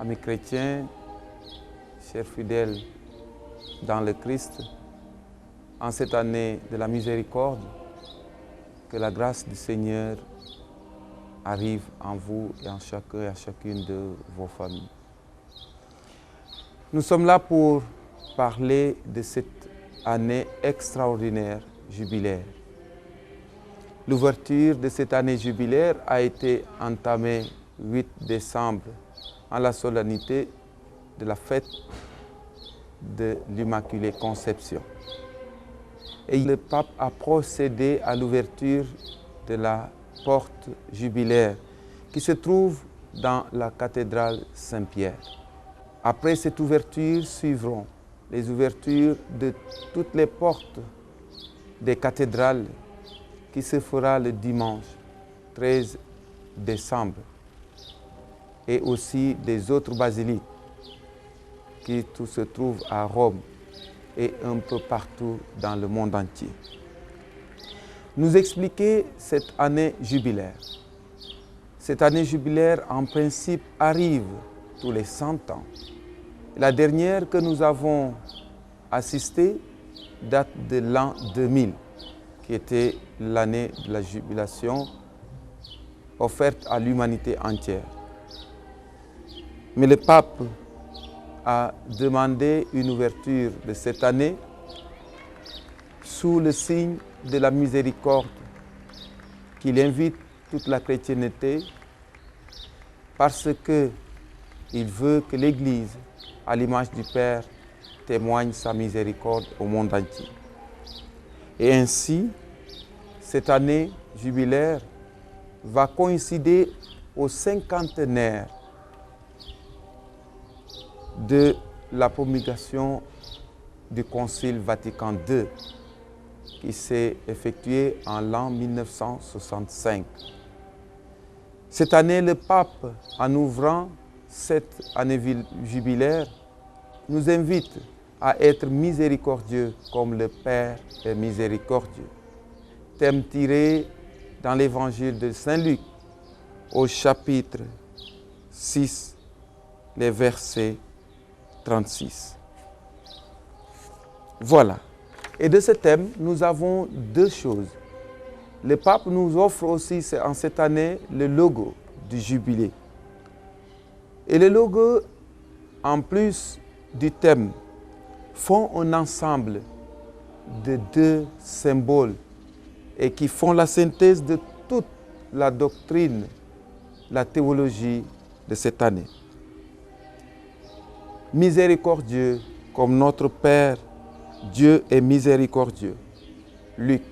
Amis chrétiens, chers fidèles dans le Christ, en cette année de la miséricorde, que la grâce du Seigneur arrive en vous et en chacun et à chacune de vos familles. Nous sommes là pour parler de cette année extraordinaire jubilaire. L'ouverture de cette année jubilaire a été entamée 8 décembre en la solennité de la fête de l'Immaculée Conception. Et le pape a procédé à l'ouverture de la porte jubilaire qui se trouve dans la cathédrale Saint-Pierre. Après cette ouverture suivront les ouvertures de toutes les portes des cathédrales qui se fera le dimanche 13 décembre et aussi des autres basiliques qui tout se trouvent à Rome et un peu partout dans le monde entier. Nous expliquer cette année jubilaire. Cette année jubilaire, en principe, arrive tous les 100 ans. La dernière que nous avons assistée date de l'an 2000, qui était l'année de la jubilation offerte à l'humanité entière. Mais le pape a demandé une ouverture de cette année sous le signe de la miséricorde qu'il invite toute la chrétienté parce qu'il veut que l'Église, à l'image du Père, témoigne sa miséricorde au monde entier. Et ainsi, cette année jubilaire va coïncider au 50e de la promulgation du Concile Vatican II qui s'est effectué en l'an 1965. Cette année, le pape, en ouvrant cette année jubilaire, nous invite à être miséricordieux comme le Père est miséricordieux. Thème tiré dans l'évangile de Saint Luc au chapitre 6, les versets 36. Voilà. Et de ce thème, nous avons deux choses. Le pape nous offre aussi en cette année le logo du jubilé. Et le logo, en plus du thème, font un ensemble de deux symboles et qui font la synthèse de toute la doctrine, la théologie de cette année. Miséricordieux comme notre Père, Dieu est miséricordieux. Luc,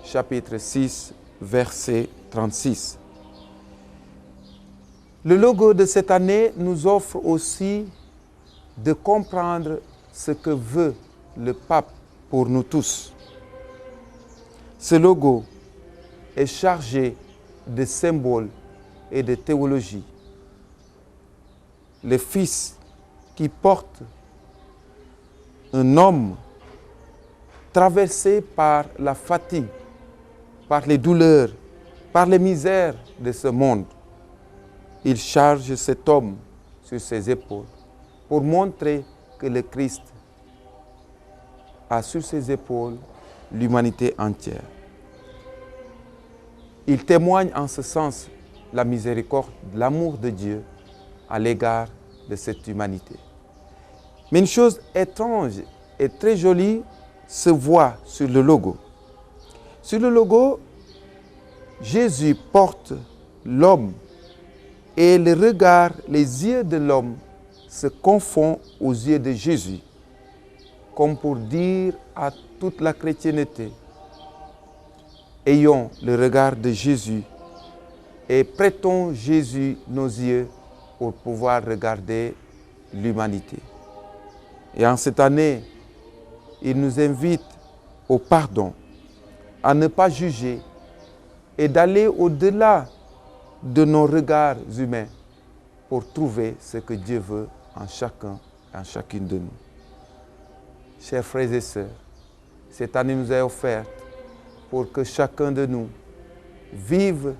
chapitre 6, verset 36. Le logo de cette année nous offre aussi de comprendre ce que veut le pape pour nous tous. Ce logo est chargé de symboles et de théologie. Le Fils qui porte un homme traversé par la fatigue, par les douleurs, par les misères de ce monde. Il charge cet homme sur ses épaules pour montrer que le Christ a sur ses épaules l'humanité entière. Il témoigne en ce sens la miséricorde, l'amour de Dieu à l'égard de cette humanité. Mais une chose étrange et très jolie se voit sur le logo. Sur le logo, Jésus porte l'homme et le regard, les yeux de l'homme se confondent aux yeux de Jésus, comme pour dire à toute la chrétienté, ayons le regard de Jésus et prêtons Jésus nos yeux pour pouvoir regarder l'humanité. Et en cette année, il nous invite au pardon, à ne pas juger et d'aller au-delà de nos regards humains pour trouver ce que Dieu veut en chacun et en chacune de nous. Chers frères et sœurs, cette année nous est offerte pour que chacun de nous vive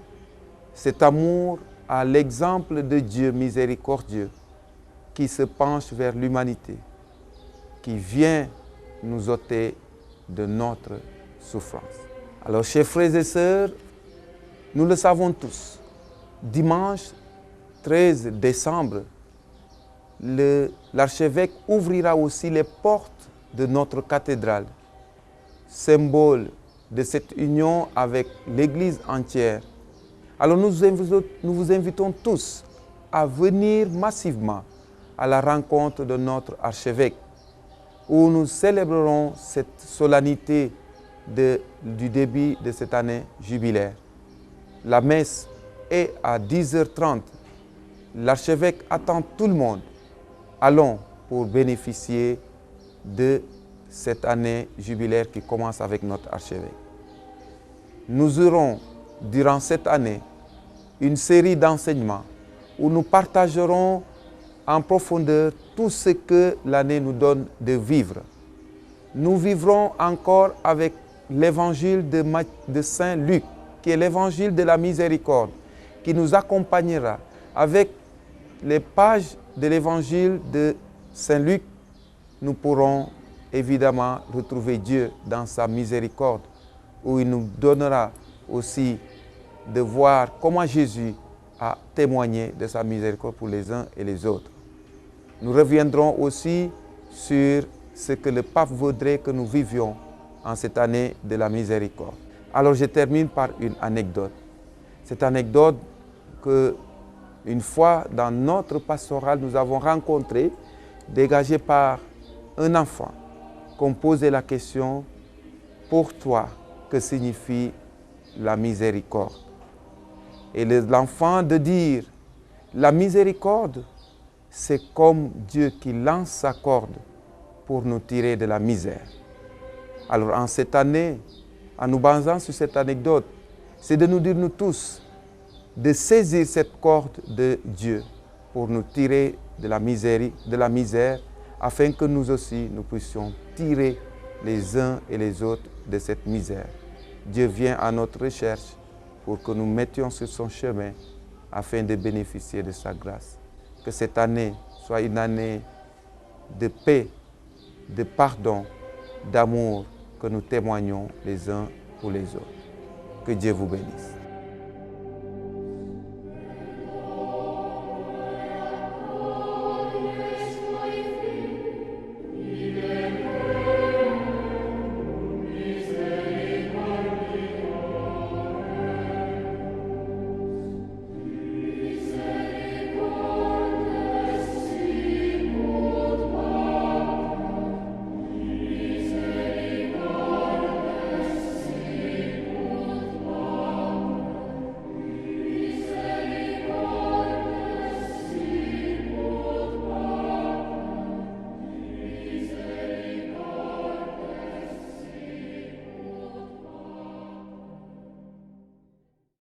cet amour à l'exemple de Dieu miséricordieux qui se penche vers l'humanité, qui vient nous ôter de notre souffrance. Alors, chers frères et sœurs, nous le savons tous, dimanche 13 décembre, l'archevêque ouvrira aussi les portes de notre cathédrale, symbole de cette union avec l'Église entière. Alors nous vous invitons tous à venir massivement à la rencontre de notre archevêque, où nous célébrerons cette solennité du début de cette année jubilaire. La messe est à 10h30. L'archevêque attend tout le monde. Allons pour bénéficier de cette année jubilaire qui commence avec notre archevêque. Nous aurons, durant cette année, une série d'enseignements où nous partagerons en profondeur tout ce que l'année nous donne de vivre. Nous vivrons encore avec l'évangile de Saint Luc, qui est l'évangile de la miséricorde, qui nous accompagnera. Avec les pages de l'évangile de Saint Luc, nous pourrons évidemment retrouver Dieu dans sa miséricorde, où il nous donnera aussi de voir comment Jésus a témoigné de sa miséricorde pour les uns et les autres. Nous reviendrons aussi sur ce que le pape voudrait que nous vivions en cette année de la miséricorde. Alors je termine par une anecdote. Cette anecdote que, une fois dans notre pastoral, nous avons rencontré, dégagée par un enfant, qu'on posait la question: pour toi, que signifie la miséricorde? Et l'enfant de dire: la miséricorde, c'est comme Dieu qui lance sa corde pour nous tirer de la misère. Alors en cette année, en nous basant sur cette anecdote, c'est de nous dire nous tous, de saisir cette corde de Dieu pour nous tirer de la misère, afin que nous aussi, nous puissions tirer les uns et les autres de cette misère. Dieu vient à notre recherche pour que nous mettions sur son chemin afin de bénéficier de sa grâce. Que cette année soit une année de paix, de pardon, d'amour que nous témoignons les uns pour les autres. Que Dieu vous bénisse.